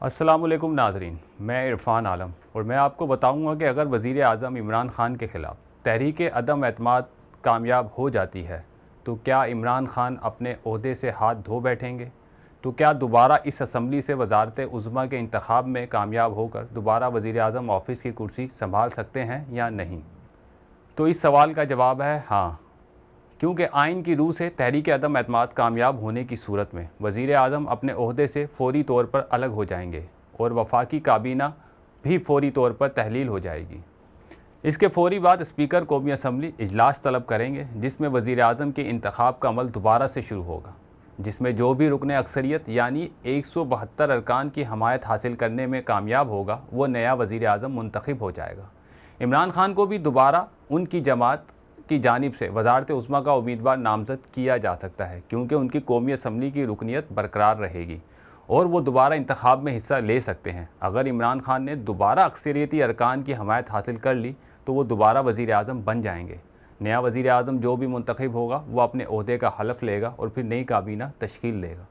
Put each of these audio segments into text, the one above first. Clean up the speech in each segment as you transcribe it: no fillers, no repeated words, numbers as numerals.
अस्सलाम वालेकुम नाज़रीन, मैं इरफान आलम और मैं आपको बताऊंगा कि अगर वज़ीर आज़म इमरान खान के ख़िलाफ़ तहरीक अदम एतमाद कामयाब हो जाती है तो क्या इमरान खान अपने ओहदे से हाथ धो बैठेंगे? तो क्या दोबारा इस असम्बली से वज़ारत उज़्मा के इंतखाब में कामयाब होकर दोबारा वज़ीर आज़म ऑफ़िस की कुर्सी संभाल सकते हैं या नहीं? तो इस सवाल का जवाब है हाँ, क्योंकि आइन की रूह से तहरीक अदम एतमाद कामयाब होने की सूरत में वज़ीर आज़म अपने ओहदे से फ़ौरी तौर पर अलग हो जाएंगे और वफाकी काबीना भी फ़ौरी तौर पर तहलील हो जाएगी। इसके फ़ौरी बाद स्पीकर कौमी असम्बली इजलास तलब करेंगे जिसमें वज़ीर आज़म के इंतखाब का अमल दोबारा से शुरू होगा, जिसमें जो भी रुकन अक्सरियत यानी 172 अरकान की हमायत हासिल करने में कामयाब होगा वो नया वज़ीर आज़म मुंतखब हो जाएगा। इमरान खान को भी दोबारा उनकी जमात की जानिब से वज़ारत उज़्मा का उम्मीदवार नामज़द किया जा सकता है, क्योंकि उनकी कौमी असम्बली की रुकनीत बरकरार रहेगी और वो दोबारा इंतखाब में हिस्सा ले सकते हैं। अगर इमरान खान ने दोबारा अक्सरियती अरकान की हमायत हासिल कर ली तो वो दोबारा वज़ीर आज़म बन जाएंगे। नया वज़ीर आज़म जो भी मुंतखब होगा वो अपने ओहदे का हलफ लेगा और फिर नई काबीना तश्कील लेगा।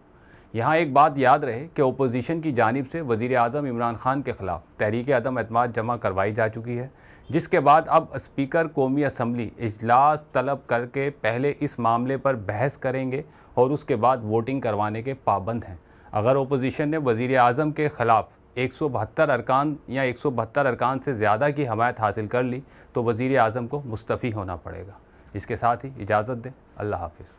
यहाँ एक बात याद रहे कि अपोजिशन की जानिब से वज़ीर आज़म इमरान खान के ख़िलाफ़ तहरीक अदम एतमाद जमा करवाई जा चुकी है, जिसके बाद अब स्पीकर कौमी असम्बली इजलास तलब करके पहले इस मामले पर बहस करेंगे और उसके बाद वोटिंग करवाने के पाबंद हैं। अगर अपोजिशन ने वज़ीर आज़म के ख़िलाफ़ 172 अरकान या 172 अरकान से ज़्यादा की हमायत हासिल कर ली तो वज़ीर आज़म को मुस्तफ़ी होना पड़ेगा। इसके साथ ही इजाज़त दें। अल्लाह हाफ़िज़।